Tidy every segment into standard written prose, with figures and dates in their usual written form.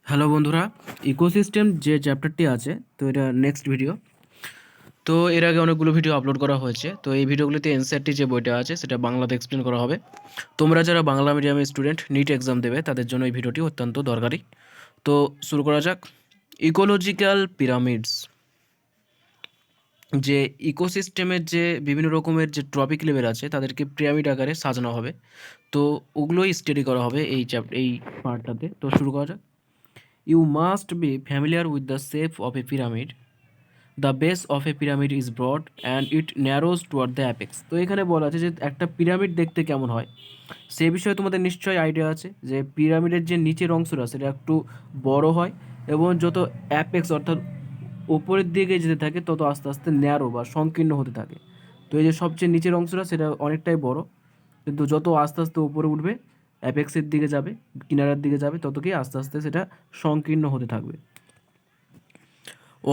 Hello বন্ধুরা, ecosystem যে চ্যাপ্টারটি আছে তো এটা নেক্সট ভিডিও। তো এর আগে অনেকগুলো ভিডিও আপলোড করা হয়েছে। তো এই ভিডিওগুলিতে এনসিইআরটি যে বইটা আছে সেটা বাংলাতে এক্সপ্লেন করা হবে। তোমরা যারা বাংলা মিডিয়ামের স্টুডেন্ট নিট এক্সাম দেবে তাদের জন্য এই ভিডিওটি অত্যন্ত দরকারি। তো শুরু করা যাক। ইকোলজিক্যাল পিরামিডস, যে ইকোসিস্টেমের যে বিভিন্ন রকমের যে ট্রপিক লেভেল আছে তাদেরকে পিরামিড আকারে সাজানো হবে। তো ওগুলোই স্টাডি করা হবে এই পার্টটাতে। তো শুরু করা যাক। You must be familiar with the shape of a pyramid. The base of a pyramid is broad and it narrows toward the apex. তো এখানে বলা আছে যে একটা পিরামিড দেখতে কেমন হয় সে বিষয়ে তোমাদের নিশ্চয়ই আইডিয়া আছে যে পিরামিডের যে নিচের অংশটা সেটা একটু বড় হয় এবং যত অ্যাপেক্স অর্থাৎ ওপরের দিকে যেতে থাকে তত আস্তে আস্তে ন্যারো বা সংকীর্ণ হতে থাকে। তো এই যে সবচেয়ে নিচের অংশটা সেটা অনেকটাই বড়, কিন্তু যত আস্তে আস্তে উপরে উঠবে অ্যাপেক্সের দিকে যাবে, কিনারার দিকে যাবে, তত কি আস্তে আস্তে সেটা সংকীর্ণ হতে থাকবে।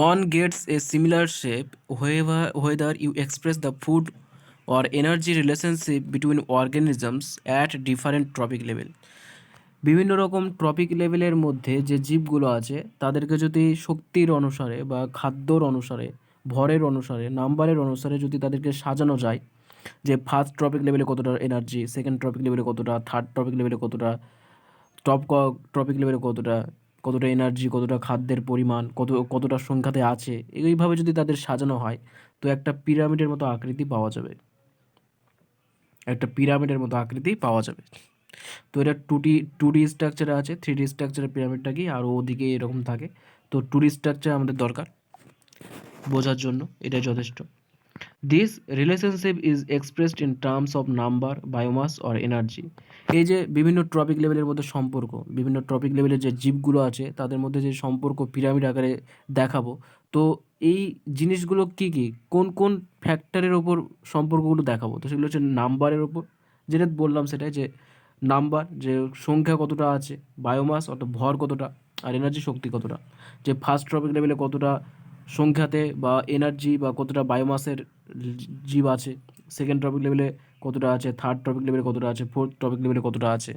One gets a similar shape whether you express the food or energy relationship between organisms at different trophic level. বিভিন্ন রকম ট্রপিক লেভেলের মধ্যে যে জীবগুলো আছে তাদেরকে যদি শক্তির অনুসারে বা খাদ্যর অনুসারে, ভরের অনুসারে, নাম্বারের অনুসারে যদি তাদেরকে সাজানো যায়, যে ফার্স্ট ট্রপিক লেভেলে কতটা এনার্জি, সেকেন্ড ট্রপিক লেভেলে কতটা, থার্ড ট্রপিক লেভেলে কতটা, টপিক লেভেলে কতটা কতটা এনার্জি, কতটা খাদ্যের পরিমাণ, কতটা সংখ্যাতে আছে, এইভাবে যদি তাদের সাজানো হয় তো একটা পিরামিডের মতো আকৃতি পাওয়া যাবে। তো এটা টু ডি স্ট্রাকচারে আছে। থ্রি ডি স্ট্রাকচারের পিরামিডটা কি আর ওদিকে এরকম থাকে। তো টু ডি স্ট্রাকচার আমাদের দরকার বোঝার জন্য, এটাই যথেষ্ট। This relationship is expressed in terms of number, biomass or energy. এই যে বিভিন্ন ট্রপিক লেভেলের মধ্যে সম্পর্ক, বিভিন্ন ট্রপিক লেভেলের যে জীবগুলো আছে তাদের মধ্যে যে সম্পর্ক পিরামিড আকারে দেখাবো। তো এই জিনিসগুলো কি কি, কোন কোন ফ্যাক্টরের ওপর সম্পর্কগুলো দেখাবো, তো সেগুলো হচ্ছে নাম্বারের ওপর, যেটা বললাম সেটাই, যে নাম্বার, যে সংখ্যা কতটা আছে, বায়োমাস অর্থাৎ ভর কতটা, আর এনার্জি শক্তি কতটা, যে ফার্স্ট ট্রপিক লেভেলে কতটা সংখ্যাতে বা এনার্জি বা কতটা বায়োমাসের জীব আছে, সেকেন্ড টপিক লেভেলে কতটা আছে, থার্ড টপিক লেভেলে কতটা আছে, ফোর্থ টপিক লেভেলে কতটা আছে।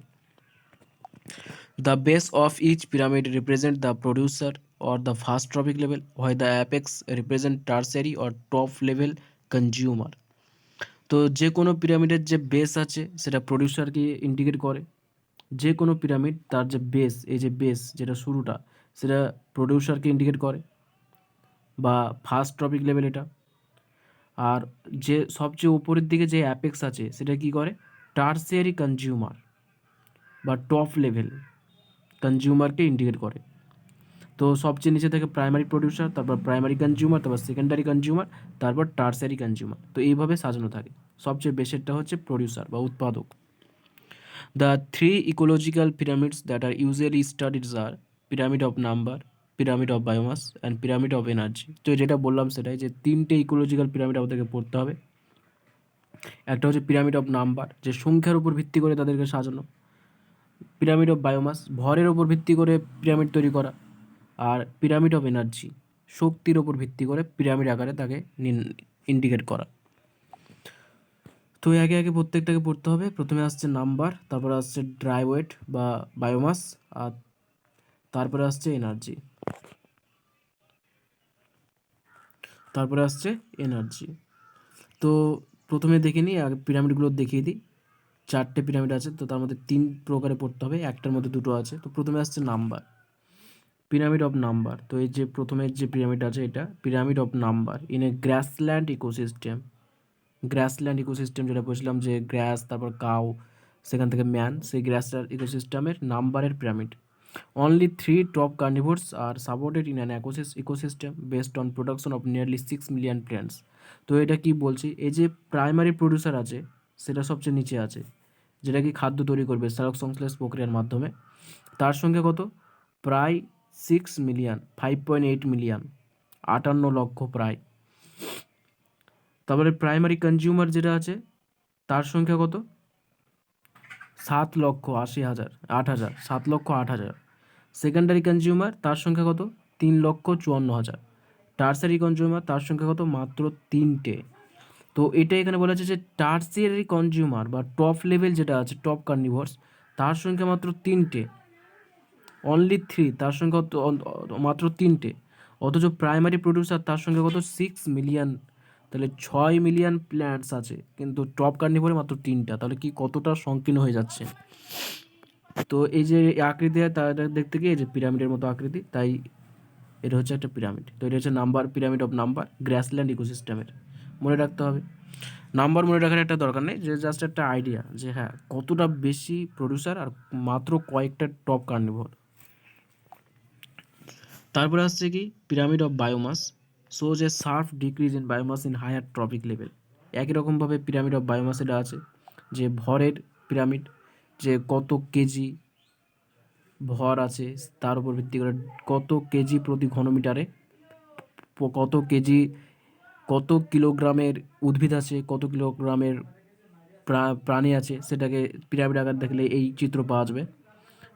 The base of each pyramid represent the producer or the first trophic level, হয় the apex represent tertiary or top level consumer. তো যে কোনো পিরামিডের যে বেস আছে সেটা প্রডিউসারকে ইন্ডিকেট করে। যে কোনো পিরামিড তার যে বেস, এই যে বেস যেটা শুরুটা, সেটা প্রডিউসারকে ইন্ডিকেট করে বা ফার্স্ট টপিক লেভেল এটা। আর যে সবচেয়ে উপরের দিকে যে অ্যাপেক্স আছে সেটা কি করে, টার্সিয়ারি কনজিউমার বা টপ লেভেল কনজিউমারকে ইন্ডিকেট করে। তো সবচেয়ে নিচে থেকে প্রাইমারি প্রডিউসার, তারপর প্রাইমারি কনজিউমার, তারপর সেকেন্ডারি কনজিউমার, তারপর টার্সিয়ারি কনজিউমার। তো এইভাবে সাজানো থাকে। সবচেয়ে বেশিরটা হচ্ছে প্রডিউসার বা উৎপাদক। The three ecological pyramids that are usually studied are pyramid of number, pyramid of biomass and pyramid of energy. তো যেটা বললাম সেটাই, যে তিনটে ইকোলজিক্যাল পিরামিড আমাদেরকে পড়তে হবে। একটা হচ্ছে পিরামিড অফ নাম্বার, যে সংখ্যার উপর ভিত্তি করে তাদেরকে সাজানো। পিরামিড অফ বায়োমাস, ভরের ওপর ভিত্তি করে পিরামিড তৈরি করা। আর পিরামিড অফ এনার্জি, শক্তির ওপর ভিত্তি করে পিরামিড আকারে তাকে ইন্ডিকেট করা। তো একে একে প্রত্যেকটাকে পড়তে হবে। প্রথমে আসছে নাম্বার, তারপরে আসছে ড্রাই ওয়েট বা বায়োমাস, আর তারপরে আসছে এনার্জি, তো প্রথমে দেখে নিই, আগে পিরামিডগুলো দেখিয়ে দিই। চারটে পিরামিড আছে, তো তার মধ্যে তিন প্রকারে পড়তে হবে, একটার মধ্যে দুটো আছে। তো প্রথমে আসছে নাম্বার, পিরামিড অফ নাম্বার। তো এই যে প্রথমের যে পিরামিড আছে এটা pyramid of number in a grassland ecosystem. Grassland ecosystem যেটা বলছিলাম, যে গ্রাস, তারপর কাউ, সেখান থেকে ম্যান, সেই গ্রাসল্যান্ড ইকোসিস্টেমের নাম্বারের pyramid. Only three top carnivores are supported in an ecosystem based on production of nearly 6 million plants. তো এটা কি বলছি, এই যে প্রাইমারি প্রডিউসার আছে সেটা সবচেয়ে নিচে আছে, যেটা কি খাদ্য তৈরি করবে সালোক সংশ্লেষ প্রক্রিয়ার মাধ্যমে। তার সঙ্গে কত, প্রায় 6 মিলিয়ন, 5.8 মিলিয়ন, 58 লক্ষ প্রায়। তারপরে প্রাইমারি কনজিউমার যেটা আছে তার সংখ্যা কত, 7,80,000, 8,000, 7,08,000। সেকেন্ডারি কনজিউমার তার সংখ্যা কত, 3,54,000। টার্সারি কনজিউমার তার সংখ্যা কত, মাত্র 3টে। তো এটা এখানে বলা আছে যে টার্সিয়ারি কনজিউমার বা টপ লেভেল যেটা আছে, টপ কার্নিভোরস, তার সংখ্যা মাত্র 3টে। অনলি 3, তার সঙ্গে মাত্র 3টে, অথচ প্রাইমারি প্রডিউসার তার সঙ্গে কত 6 মিলিয়ন, তাহলে 6 মিলিয়ন প্ল্যান্টস আছে, কিন্তু টপ কার্নিভোরে মাত্র 3টা, তাহলে কি কতটা সংকীর্ণ হয়ে যাচ্ছে। তো এই যে আকৃতি হয় তার দেখতে গিয়ে এই যে পিরামিডের মতো আকৃতি, তাই এটা হচ্ছে একটা পিরামিড। তো এটা হচ্ছে number, pyramid of number, grassland ইকোসিস্টেমের, মনে রাখতে হবে। নাম্বার মনে রাখার একটা দরকার নেই, যে জাস্ট একটা আইডিয়া যে হ্যাঁ কতটা বেশি প্রডিউসার আর মাত্র কয়েকটা টপ কার্নিভোর। তারপরে আসছে কি pyramid of biomass, shows a sharp decrease in biomass in higher trophic level. একই রকমভাবে পিরামিড অফ বায়োমাস এটা আছে, যে ভরের পিরামিড, যে কত কেজি ভর আছে তার উপর ভিত্তি করে কত কেজি প্রতি ঘনমিটারে, কত কেজি, কত কিলোগ্রামের উদ্ভিদ আছে, কত কিলোগ্রামের প্রাণী আছে, সেটাকে পিরামিড আকার দেখলে এই চিত্র পাওয়া যাবে।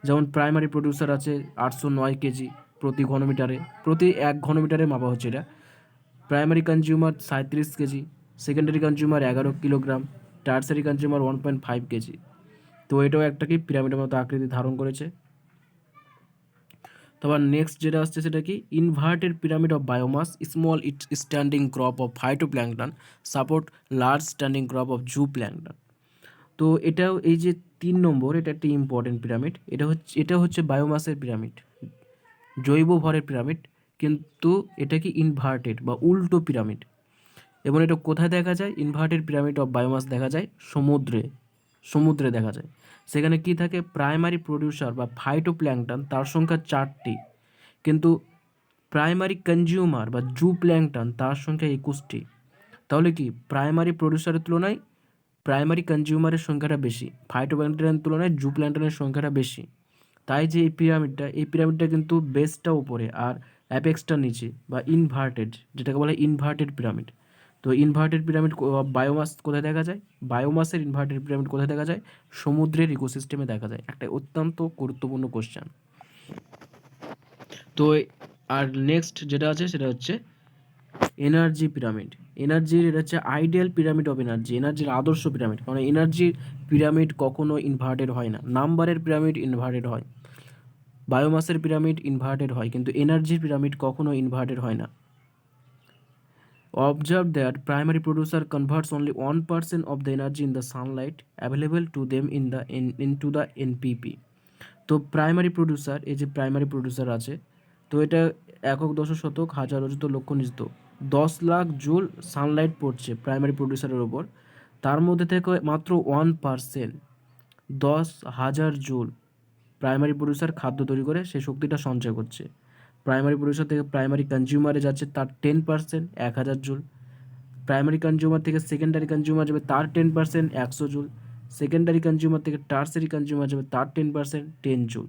যেমন প্রাইমারি প্রডিউসার আছে 809 কেজি প্রতি ঘনমিটারে, প্রতি 1 ঘনমিটারে মাপা হচ্ছে এটা। Primary consumer 37 KG, secondary consumer 11 kilogram, tertiary consumer 1.5 KG. তো এটাও একটা কি পিরামিডের মতো আকৃতি ধারণ করেছে। তারপর নেক্সট যেটা আসছে সেটা কি inverted pyramid of biomass, small standing crop of phytoplankton support large standing crop of zooplankton. তো এটাও এই যে 3 নম্বর, এটা একটি ইম্পর্টেন্ট পিরামিড। এটা হচ্ছে বায়োমাসের পিরামিড, জৈব ভরের পিরামিড, কিন্তু এটা কি ইনভার্টেড বা উল্টো পিরামিড। এবং এটা কোথায় দেখা যায়? ইনভার্টেড পিরামিড অফ বায়োমাস দেখা যায় সমুদ্রে দেখা যায়। সেখানে কি থাকে? প্রাইমারি প্রডিউসার বা ফাইটোপ্ল্যাঙ্কটন তার সংখ্যা 4টি, কিন্তু প্রাইমারি কনজিউমার বা জু প্ল্যাঙ্কটন তার সংখ্যা 21টি। তাহলে কি প্রাইমারি প্রডিউসারের তুলনায় প্রাইমারি কনজিউমারের সংখ্যাটা বেশি, ফাইটোপ্ল্যাঙ্কটনের তুলনায় জু প্ল্যাঙ্কটনের সংখ্যাটা বেশি। তাই যে এই পিরামিডটা কিন্তু বেসটা উপরে আর অ্যাপেক্সটা নিচে, বা ইনভার্টেড, যেটাকে বলে ইনভার্টেড পিরামিড। তো ইনভার্টেড পিরামিড বায়োমাস কোথায় দেখা যায়? বায়োমাসের ইনভার্টেড পিরামিড কোথায় দেখা যায়? সমুদ্রের ইকোসিস্টেমে দেখা যায়। একটা অত্যন্ত গুরুত্বপূর্ণ কোশ্চেন। তো আর নেক্সট যেটা আছে সেটা হচ্ছে এনার্জি পিরামিড। এনার্জির এটা হচ্ছে আইডিয়াল পিরামিড অফ এনার্জি, এনার্জির আদর্শ পিরামিড। কারণ এনার্জির পিরামিড কখনো ইনভার্টেড হয় না। নাম্বারের পিরামিড ইনভার্টেড হয়, বায়োমাসের পিরামিড ইনভার্টেড হয়, কিন্তু এনার্জির পিরামিড কখনো ইনভার্টেড হয় না। Observe that primary producer converts only 1% of the energy in the sunlight available to them into the NPP. তো প্রাইমারি প্রডিউসার, এই যে প্রাইমারি প্রডিউসার আছে, তো এটা একক দশক শতক হাজার অযুত লক্ষ নিযুত 10 লাখ জুল সানলাইট পড়ছে প্রাইমারি প্রডিউসারের ওপর, তার মধ্যে থেকে মাত্র 1%, 10,000 জুল প্রাইমারি প্রডিউসার খাদ্য তৈরি করে সেই শক্তিটা সঞ্চয় করছে। প্রাইমারি প্রডিউসার থেকে প্রাইমারি কনজিউমারে যাচ্ছে তার 10%, 1000 জুল। প্রাইমারি কনজিউমার থেকে সেকেন্ডারি কনজিউমার যাবে তার 10%, 100 জুল। সেকেন্ডারি কনজিউমার থেকে টার্সারি কনজিউমার যাবে তার 10%, 10 জুল।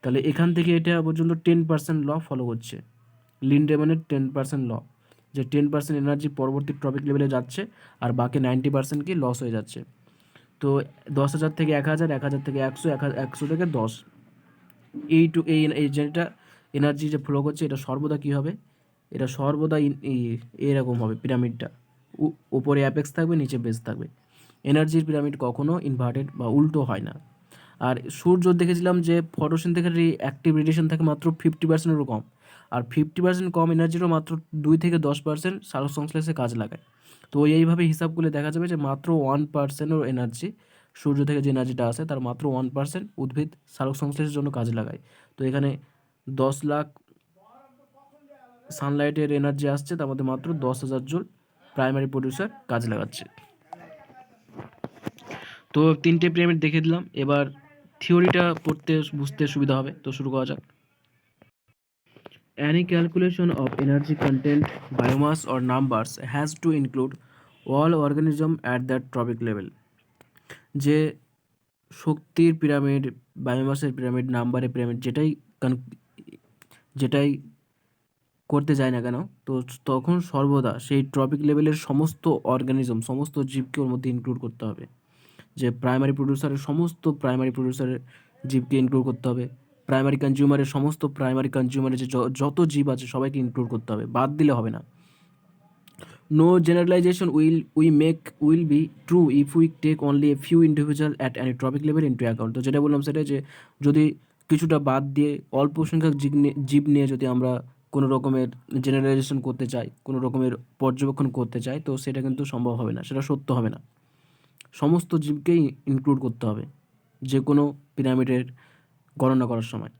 তাহলে এখান থেকে এটা পর্যন্ত 10% ল ফলো করছে, লিন্ডেম্যানের 10% ল, যে 10% এনার্জি পরবর্তী টপিক লেভেলে যাচ্ছে আর বাকি 90% কি লস হয়ে যাচ্ছে। তো 10,000 থেকে 1,000, 1,000 থেকে 100, 100 থেকে 10, এই যেটা এনার্জি যে ফ্লো করছে এটা সর্বদা কী হবে? এটা সর্বদা এরকম হবে পিরামিডটা, উপরে অ্যাপেক্স থাকবে, নিচে বেস থাকবে। এনার্জির পিরামিড কখনো ইনভার্টেড বা উল্টো হয় না। আর সূর্য দেখেছিলাম যে ফটোসিনথেসিসের অ্যাক্টিভ রেডিয়েশন থাকে মাত্র 50%-এরও কম, আর 50% কম এনার্জিরও মাত্র 2 থেকে 10% সালোক সংশ্লেষে কাজ লাগায়। তো এইভাবে হিসাব করলে দেখা যাবে যে মাত্র 1%-এর এনার্জি, সূর্য থেকে যে এনার্জিটা আসে তার মাত্র 1% উদ্ভিদ সালোক সংশ্লেষের জন্য কাজে লাগায়। তো এখানে 10 লাখ সানলাইটের এনার্জি আসছে, তার মধ্যে মাত্র 10,000 জুল প্রাইমারি প্রডিউসার কাজে লাগাচ্ছে। তো 3টে পিরামিড দেখে দিলাম, এবার থিওরিটা পড়তে বুঝতে সুবিধা হবে। তো শুরু করা যাক। Any calculation of energy content, biomass or numbers has to include all organism at that tropic level. যে শক্তির পিরামিড, বায়োমাসের পিরামিড, নাম্বারের পিরামিড, যেটাই করতে যায় না কেন, তো তখন সর্বদা সেই ট্রপিক লেভেলের সমস্ত অর্গানিজম, সমস্ত জীবকে ওর মধ্যে ইনক্লুড করতে হবে। যে প্রাইমারি প্রডিউসারের সমস্ত প্রাইমারি প্রডিউসারের জীবকে ইনক্লুড করতে হবে, প্রাইমারি কনজিউমারের সমস্ত প্রাইমারি কনজিউমারের যে যত জীব আছে সবাইকে ইনক্লুড করতে হবে, বাদ দিলে হবে না। No generalisation will be true if we take only a few individual at any trophic level into account. তো যেটা বললাম সেটা, যে যদি কিছুটা বাদ দিয়ে অল্প সংখ্যক জীব নিয়ে যদি আমরা কোনো রকমের জেনারেলাইজেশন করতে চাই, কোনো রকমের পর্যবেক্ষণ করতে চাই, তো সেটা কিন্তু সম্ভব হবে না, সেটা সত্য হবে না। সমস্ত জীবকেই ইনক্লুড করতে হবে যে কোনো পিরামিডের গণনা করার সময়।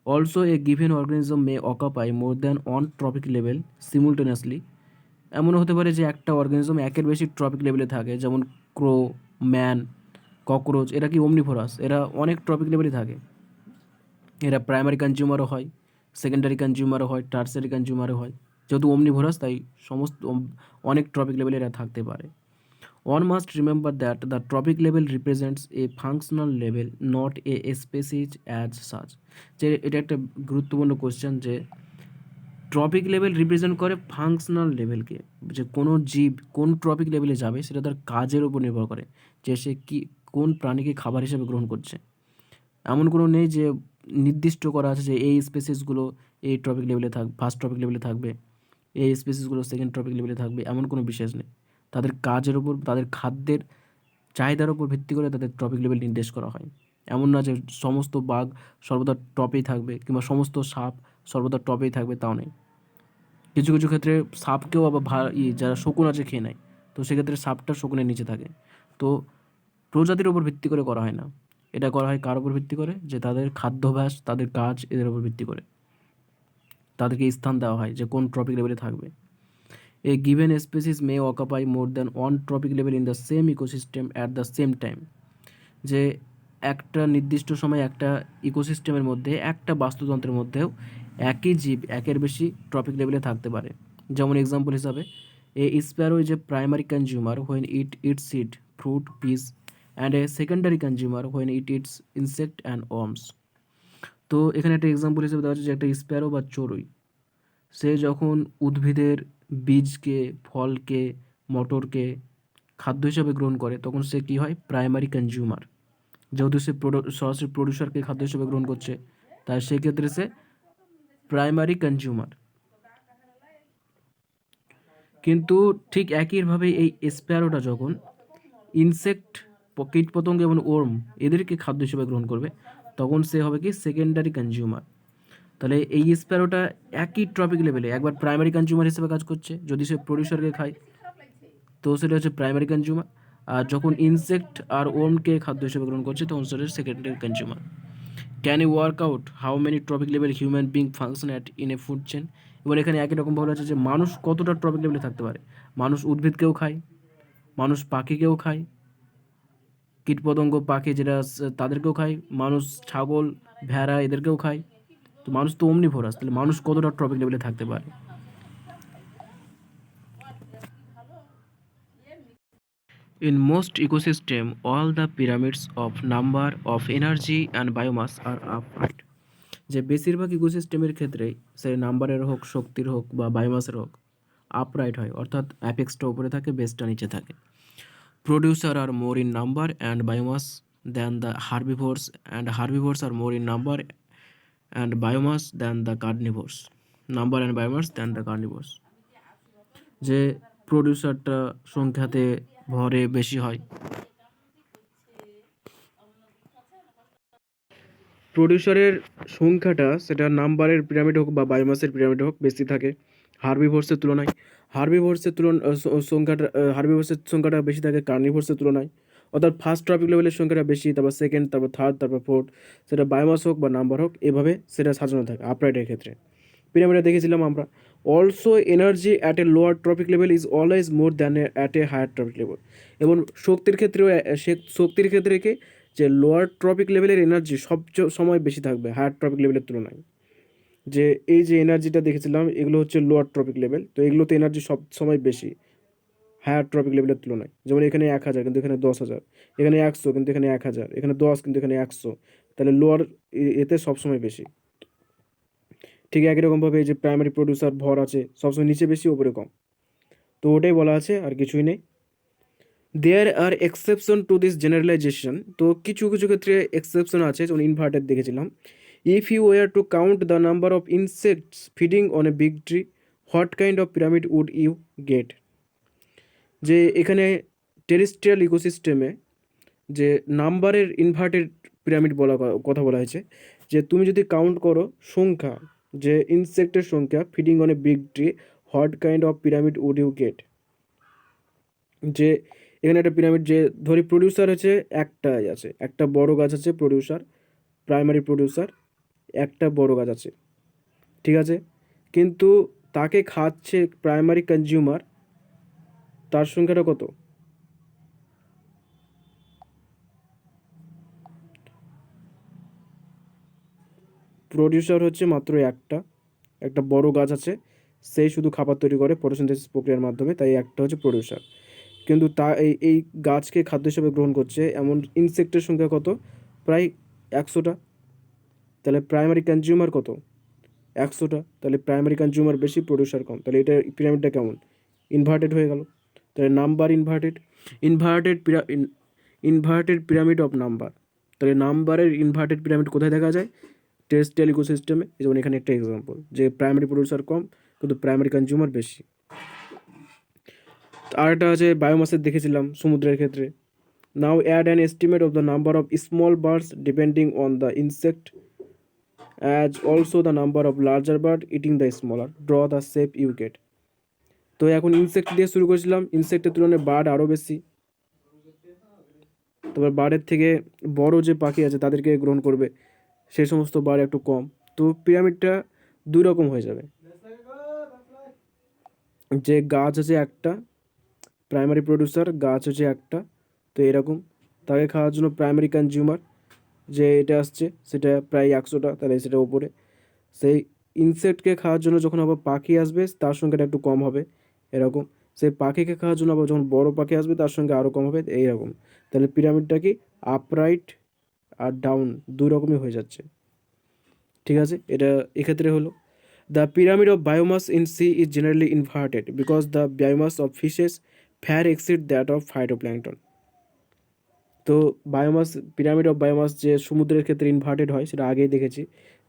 Also a given organism may occupy more than one trophic level simultaneously. এমনও হতে পারে যে একটা অর্গানিজম একের বেশি ট্রপিক লেভেলে থাকে, যেমন ক্রো, ম্যান, ককরোচ, এরা কি ওমনিভোরাস, এরা অনেক ট্রপিক লেভেলে থাকে। এরা প্রাইমারি কনজিউমারও হয়, সেকেন্ডারি কনজিউমারও হয়, টার্সারি কনজিউমারও হয়। যেহেতু ওমনিভোরাস তাই সমস্ত অনেক ট্রপিক লেভেলে এরা থাকতে পারে। One must remember that the trophic level represents a functional level, not a species as such. যে এটা একটা গুরুত্বপূর্ণ কোশ্চেন যে ট্রপিক লেভেল রিপ্রেজেন্ট করে ফাংশনাল লেভেলকে, যে কোনো জীব কোন ট্রপিক লেভেলে যাবে সেটা তার কাজের উপর নির্ভর করে, যে সে কি কোন প্রাণীকে খাবার হিসেবে গ্রহণ করছে। এমন কোনো নেই যে নির্দিষ্ট করা আছে যে এই স্পেসিসগুলো এই ট্রপিক লেভেলে ফার্স্ট ট্রপিক লেভেলে থাকবে, এই স্পেসিসগুলো সেকেন্ড ট্রপিক লেভেলে থাকবে, এমন কোনো বিশেষ নেই। তাদের কাজের ওপর, তাদের খাদ্যের চাহিদার উপর ভিত্তি করে তাদের টপিক লেভেল নির্দেশ করা হয়। এমন না যে সমস্ত বাঘ সর্বদা টপেই থাকবে কিংবা সমস্ত সাপ সর্বদা টপেই থাকবে, তাও নেই। কিছু কিছু ক্ষেত্রে সাপকেও আবার যারা শকুন আছে খেয়ে নেয়, তো সেক্ষেত্রে সাপটা শকুনের নিচে থাকে। তো প্রজাতির উপর ভিত্তি করে করা হয় না, এটা করা হয় কার উপর ভিত্তি করে, যে তাদের খাদ্যাভ্যাস, তাদের কাজ, এদের উপর ভিত্তি করে তাদেরকে স্থান দেওয়া হয় যে কোন টপিক লেভেলে থাকবে। A given species may occupy more than one trophic level in the same ecosystem at the same time. যে একটা নির্দিষ্ট সময় একটা ইকোসিস্টেমের মধ্যে, একটা বাস্তুতন্ত্রের মধ্যেও একই জীব একের বেশি ট্রপিক লেভেলে থাকতে পারে। যেমন এক্সাম্পল হিসাবে a sparrow is a primary consumer when it eats seed, fruit, peas, and a secondary consumer when it eats insect and worms. তো এখানে একটা এক্সাম্পল হিসেবে দেওয়া হচ্ছে যে একটা স্প্যারো বা চড়ুই, সে যখন উদ্ভিদের বীজকে, ফলকে, মটরকে খাদ্য হিসাবে গ্রহণ করে, তখন সে কী হয়, প্রাইমারি কনজিউমার। যেহেতু সে সরাসরি প্রডিউসারকে খাদ্য হিসেবে গ্রহণ করছে, তাই সেক্ষেত্রে সে প্রাইমারি কনজিউমার। কিন্তু ঠিক একইভাবে এই স্প্যারোটা যখন ইনসেক্ট, কীটপতঙ্গ এবং ওর্ম এদেরকে খাদ্য হিসেবে গ্রহণ করবে, তখন সে হবে কি সেকেন্ডারি কনজিউমার। তাহলে এই স্প্যারোটা একই ট্রপিক লেভেলে একবার প্রাইমারি কনজিউমার হিসেবে কাজ করছে, যদি সে প্রডিউসারকে খায় তো সেটা হচ্ছে প্রাইমারি কনজিউমার, আর যখন ইনসেক্ট আর ওর্মকে খাদ্য হিসেবে গ্রহণ করছে তখন সেটা secondary consumer. Can you work out how many trophic level human being function at in a food chain? এবার এখানে একই রকম বলা আছে যে মানুষ কতটা ট্রপিক লেভেলে থাকতে পারে। মানুষ উদ্ভিদকেও খায়, মানুষ পাখিকেও খায়, কীটপতঙ্গ, পাখি যেটা তাদেরকেও খায়, মানুষ ছাগল, ভেড়া এদেরকেও খায়। তো মানুষ তো অমনিভোরাস, তাহলে মানুষ কতটা ট্রপিক লেভেলে থাকতে পারে। In most ecosystem, all the pyramids of number of energy and biomass are upright. যে বেশিরভাগ ইকোসিস্টেমের ক্ষেত্রে সে নাম্বারের হোক, শক্তির হোক বা বায়োমাসের হোক, আপরাইট হয়, অর্থাৎ অ্যাপেক্সটা উপরে থাকে, বেসটা নিচে থাকে। Producer are more in number and biomass than the herbivores, and herbivores are more in number and biomass than the carnivores, number and biomass than the carnivores. যে প্রডিউসারটা সংখ্যাতে ভরে বেশি হয়, প্রডিউসারের সংখ্যাটা সেটা নাম্বারের পিরামিড হোক বা বায়োমাসের পিরামিড হোক বেশি থাকে হার্বিভোর্সের তুলনায়। হার্বিভোর্সের সংখ্যাটা বেশি থাকে কার্নিভোর্সের তুলনায়। অর্থাৎ ফার্স্ট ট্রপিক লেভেলের সংখ্যাটা বেশি, তারপর সেকেন্ড, তারপর থার্ড, তারপর ফোর্থ, সেটা বায়োমাস হোক বা নাম্বার হোক, এভাবে সেটা সাজানো থাকে আপরাইটের ক্ষেত্রে। পিরামিডে দেখেছিলাম আমরা। Also energy at a lower trophic level is always more than at a higher trophic level. এবং শক্তির ক্ষেত্রে কি, যে লোয়ার ট্রপিক লেভেলের এনার্জি সব সময় বেশি থাকবে হায়ার ট্রপিক লেভেলের তুলনায়। যে এই যে এনার্জিটা দেখেছিলাম এগুলো হচ্ছে লোয়ার ট্রপিক লেভেল, তো এগুলোতে এনার্জি সব সময় বেশি হায়ার ট্রপিক লেভেলের তুলনায়। যেমন এখানে 1000 কিন্তু এখানে 10,000, এখানে 100 কিন্তু এখানে 1000, এখানে 10 কিন্তু এখানে 100, তাহলে লোয়ার এতে সবসময় বেশি। ঠিক একই রকমভাবে এই যে প্রাইমারি প্রডিউসার ভর আছে সবসময় নিচে বেশি ওপরে কম, তো ওটাই বলা আছে, আর কিছুই নেই। There are exception to this generalisation, তো কিছু কিছু ক্ষেত্রে এক্সেপশন আছে, যেমন ইনভার্টেড দেখেছিলাম। If you were to count the number of insects feeding on a big tree, what kind of pyramid would you get? যে এখানে টেরেস্ট্রিয়াল ইকোসিস্টেমে যে নাম্বারের ইনভার্টেড পিরামিড কথা বলা হয়েছে, যে তুমি যদি কাউন্ট করো সংখ্যা, যে ইনসেক্টের সংখ্যা feeding on a big tree, what kind of pyramid would you get. যে এখানে একটা পিরামিড, যে ধরি প্রডিউসার হচ্ছে একটাই আছে, একটা বড় গাছ আছে প্রডিউসার, প্রাইমারি প্রডিউসার, একটা বড় গাছ আছে, ঠিক আছে, কিন্তু তাকে খাচ্ছে প্রাইমারি কনজিউমার, তার সংখ্যাটা কত? প্রডিউসার হচ্ছে মাত্র একটা, একটা বড় গাছ আছে, সেই শুধু খাবার তৈরি করে ফটোসিনথেসিস প্রক্রিয়ার মাধ্যমে, তাই একটা হচ্ছে প্রডিউসার। কিন্তু তা এই গাছকে খাদ্য হিসেবে গ্রহণ করছে এমন ইনসেক্টের সংখ্যা কত? প্রায় 100টা। তাহলে প্রাইমারি কনজিউমার কত? 100টা। তাহলে প্রাইমারি কনজিউমার বেশি, প্রডিউসার কম, তাহলে এটা পিরামিডটা কেমন? ইনভার্টেড হয়ে গেল। তাহলে number inverted, inverted inverted pyramid of number. তাহলে নাম্বারের ইনভার্টেড পিরামিড কোথায় দেখা যায়? টেরেস্ট্রিয়াল ইকোসিস্টেমে। যেমন এখানে একটা এক্সাম্পল, যে প্রাইমারি প্রডিউসার কম কিন্তু প্রাইমারি কনজিউমার বেশি। আর একটা আছে বায়োমাসের, দেখেছিলাম সমুদ্রের ক্ষেত্রে। Now add an estimate of the number of small birds depending on the insect as also the number of larger bird eating the smaller, draw the shape you get. তো এখন insect দিয়ে শুরু করেছিলাম, ইনসেক্টের তুলনায় বার্ড আরও বেশি, তারপর বার্ডের থেকে বড় যে পাখি আছে তাদেরকে গ্রহণ করবে, সেই সমস্ত বার্ড একটু কম। তো পিরামিডটা দুই রকম হয়ে যাবে, যে গাছ আছে একটা, প্রাইমারি প্রডিউসার, গাছ হচ্ছে একটা, তো এরকম তাকে খাওয়ার জন্য প্রাইমারি কনজিউমার যে এটা আসছে সেটা প্রায় 100টা, তাহলে সেটা উপরে। সেই ইনসেক্টকে খাওয়ার জন্য যখন আবার পাখি আসবে তার সংখ্যাটা একটু কম হবে, এরকম। সেই পাখিকে খাওয়ার জন্য আবার যখন বড় পাখি আসবে তার সঙ্গে আরও কম হবে, এইরকম। তাহলে পিরামিডটা কি আপরাইট আর ডাউন দুই রকমই হয়ে যাচ্ছে, ঠিক আছে। এটা এক্ষেত্রে হলো the pyramid of biomass in sea is generally inverted because the biomass of fishes far exceed that of phytoplankton. তো বায়োমাস, পিরামিড অফ বায়োমাস যে সমুদ্রের ক্ষেত্রে ইনভার্টেড হয় সেটা আগেই দেখেছি,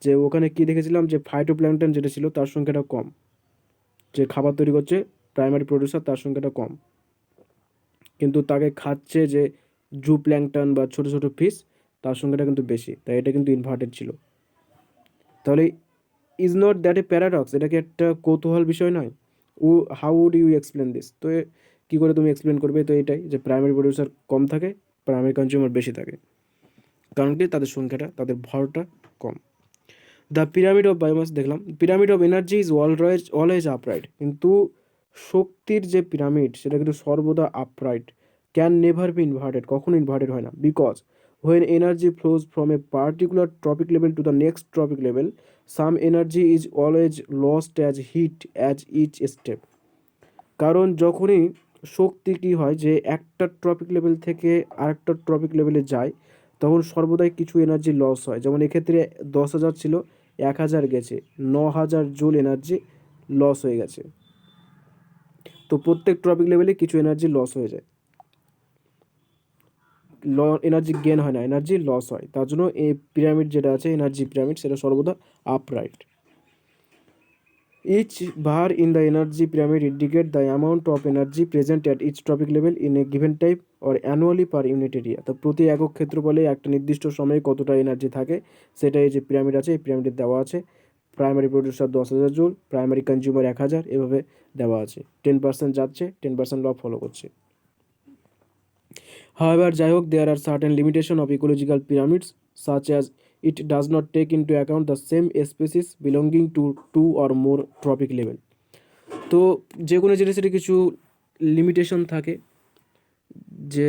যে ওখানে কি দেখেছিলাম, যে ফাইটোপ্ল্যাঙ্কটন যেটা ছিল তার সংখ্যাটা কম, যে খাবার তৈরি করছে প্রাইমারি প্রডিউসার তার সংখ্যাটা কম, কিন্তু তাকে খাচ্ছে যে জু প্ল্যাঙ্কটন বা ছোটো ছোটো ফিশ, তার সংখ্যাটা কিন্তু বেশি, তাই এটা কিন্তু ইনভার্টেড ছিল। তাহলে is not that a paradox, এটা কি একটা কৌতূহল বিষয় নয়? How would you explain this? তো কী করে তুমি এক্সপ্লেন করবে? তো এটাই, যে প্রাইমারি প্রডিউসার কম থাকে, প্রাইমারি কনজিউমার বেশি থাকে, কারণ কি তাদের সংখ্যাটা, তাদের ভরটা কম। দ্য পিরামিড অফ বায়োমাস দেখলাম। Pyramid of energy is always upright, কিন্তু শক্তির যে পিরামিড সেটা কিন্তু সর্বদা upright, can never be inverted, কখনো ইনভার্টেড হয় না, because when energy flows from a particular trophic level to the next trophic level, some energy is always lost as heat at each step. কারণ যখনই শক্তি কী হয়, যে একটা ট্রপিক লেভেল থেকে আরেকটা ট্রপিক লেভেলে যায়, তখন সর্বদাই কিছু এনার্জি লস হয়। যেমন এক্ষেত্রে 10,000 ছিল, 1,000 গেছে, 9,000 জুল এনার্জি লস হয়ে গেছে। তো প্রত্যেক ট্রপিক লেভেলে কিছু এনার্জি লস হয়ে যায়, এনার্জি গেন হয় না, এনার্জি লস হয়। তার জন্য এই পিরামিড যেটা আছে, এনার্জি পিরামিড, সেটা সর্বদা upright. Each bar in the energy pyramid indicate the amount of energy present at each tropic level in a given time or annually per unit area. তো প্রতি একক ক্ষেত্রফলে একটা নির্দিষ্ট সময়ে কতটা এনার্জি থাকে সেটা এই যে পিরামিড আছে, এই পিরামিডে দেওয়া আছে। Primary producer 10,000 joule, primary consumer 1,000, এভাবে দেওয়া আছে। 10% যাচ্ছে, 10% ল ফলো করছে। However, যাই হোক, there are certain limitation of ecological pyramids such as it does not take into account the same species belonging to two or more trophic level. তো যে কোনো জিনিসের কিছু লিমিটেশন থাকে, যে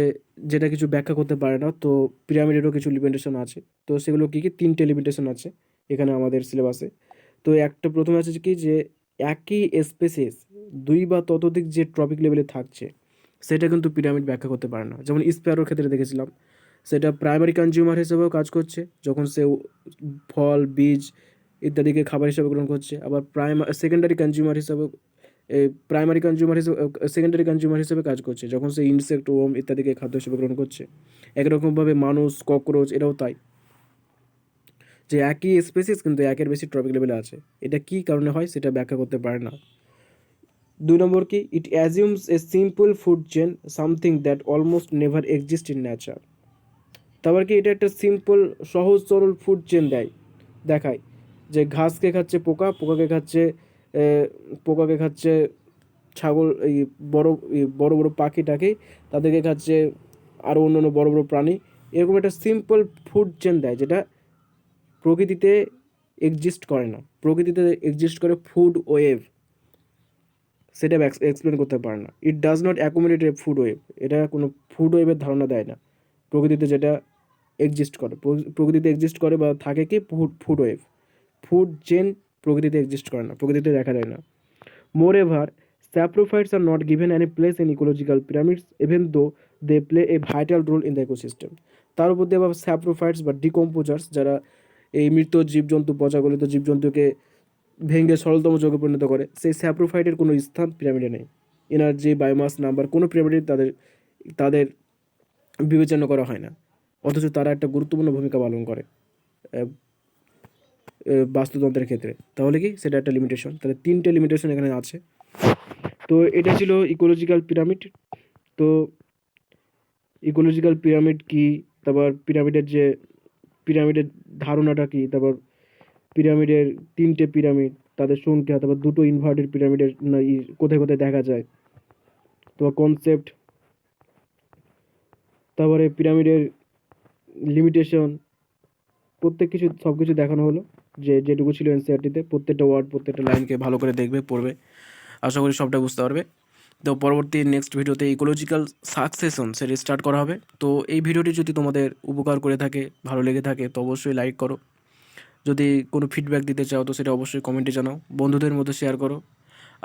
যেটা কিছু ব্যাখ্যা করতে পারে না। তো পিরামিডেরও কিছু লিমিটেশন আছে। তো সেগুলো কী কী? 3টে লিমিটেশন আছে এখানে আমাদের সিলেবাসে। তো একটা প্রথমে আছে কি, যে একই স্পেসিস 2 বা ততোধিক যে ট্রপিক লেভেলে থাকছে সেটা কিন্তু পিরামিড ব্যাখ্যা করতে পারে না। যেমন স্প্যারোর ক্ষেত্রে দেখেছিলাম, সেটা প্রাইমারি কনজিউমার হিসেবেও কাজ করছে, যখন সে ফল, বীজ ইত্যাদিকে খাবার হিসেবে গ্রহণ করছে। আবার সেকেন্ডারি কনজিউমার হিসেবে, প্রাইমারি কনজিউমার হিসেবে, সেকেন্ডারি কনজিউমার হিসেবে কাজ করছে, যখন সে ইনসেক্ট, ওম ইত্যাদিকে খাদ্য হিসেবে গ্রহণ করছে। একরকমভাবে মানুষ, ককরোচ এরাও তাই, যে একই স্পেসিস কিন্তু একের বেশি ট্রপিক লেভেলে আছে। এটা কী কারণে হয় সেটা ব্যাখ্যা করতে পারে না। 2 নম্বর কি, it assumes a simple food chain, something that almost never exist in nature. তারপর কি, এটা একটা সিম্পল, সহজ সরল ফুড চেন দেয়, দেখায় যে ঘাসকে খাচ্ছে পোকা, পোকাকে খাচ্ছে ছাগল, এই বড় বড় পাখি টাকি, তাদেরকে খাচ্ছে আরও অন্যান্য বড় বড় প্রাণী। এরকম একটা সিম্পল ফুড চেন দেয় যেটা প্রকৃতিতে এক্সিস্ট করে না। প্রকৃতিতে এক্সিস্ট করে ফুড ওয়েভ, সেটা এক্সপ্লেন করতে পারে না। It does not accommodate A food wave, এটা কোনো ফুড ওয়েভের ধারণা দেয় না। প্রকৃতিতে যেটা এক্সিস্ট করে, প্রকৃতিতে এক্সিস্ট করে বা থাকে কি ফুড ওয়েভ, ফুড চেন প্রকৃতিতে এক্সিস্ট করে না, প্রকৃতিতে দেখা যায় না। মোর ever saprophytes are not given any place in ecological pyramids even though they play a vital role in the ecosystem. তার উপর দিয়ে আবার স্যাপ্রোফাইটস বা ডিকম্পোজার্স, যারা এই মৃত জীবজন্তু, পচাগলিত জীবজন্তুকে ভেঙে সরলতম যৌগে পরিণত করে, সেই স্যাপ্রোফাইটের কোনো স্থান পিরামিডে নেই। এনার্জি, বায়োমাস নাম্বার কোনো পিরামিডে তাদের তাদের বিবেচনা করা হয় না, অথচ তারা একটা গুরুত্বপূর্ণ ভূমিকা পালন করে বাস্তুতন্ত্রের ক্ষেত্রে। তাহলে কি সেটা একটা লিমিটেশন? তাহলে 3টে লিমিটেশন এখানে আছে। তো এটা ছিল ইকোলজিক্যাল পিরামিড। তো ইকোলজিক্যাল পিরামিড কি, তারপর পিরামিডের ধারণাটা কি, তারপর পিরামিডের 3টে পিরামিড, তাদের সংখ্যা, তারপর 2টো ইনভার্টেড পিরামিডের কোথায় কোথায় দেখা যায়, তারপর কনসেপ্ট, তারপরে পিরামিডের লিমিটেশন, সব কিছু দেখানো হলো। যেটুকু ছিল এনসিইআরটিতে, প্রত্যেকটা ওয়ার্ড, প্রত্যেকটা লাইনকে ভালো করে দেখবে, পড়বে, আশা করি সবটা বুঝতে পারবে। তো পরবর্তী নেক্সট ভিডিওতে ইকোলজিক্যাল সাকসেশন সেটা স্টার্ট করা হবে। তো এই ভিডিওটি যদি তোমাদের উপকার করে থাকে, ভালো লেগে থাকে, তো অবশ্যই লাইক করো। যদি কোনো ফিডব্যাক দিতে চাও তো সেটা অবশ্যই কমেন্টে জানাও, বন্ধুদের মধ্যে শেয়ার করো,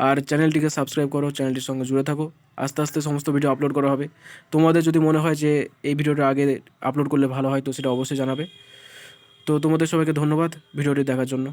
আর চ্যানেলটিকে সাবস্ক্রাইব করো, চ্যানেলটির সঙ্গে জুড়ে থাকো। আস্তে আস্তে সমস্ত ভিডিও আপলোড করা হবে। তোমাদের যদি মনে হয় যে এই ভিডিওটা আগে আপলোড করলে ভালো হয় তো সেটা অবশ্যই জানাবে। তো তোমাদের সবাইকে ধন্যবাদ ভিডিওটি দেখার জন্য।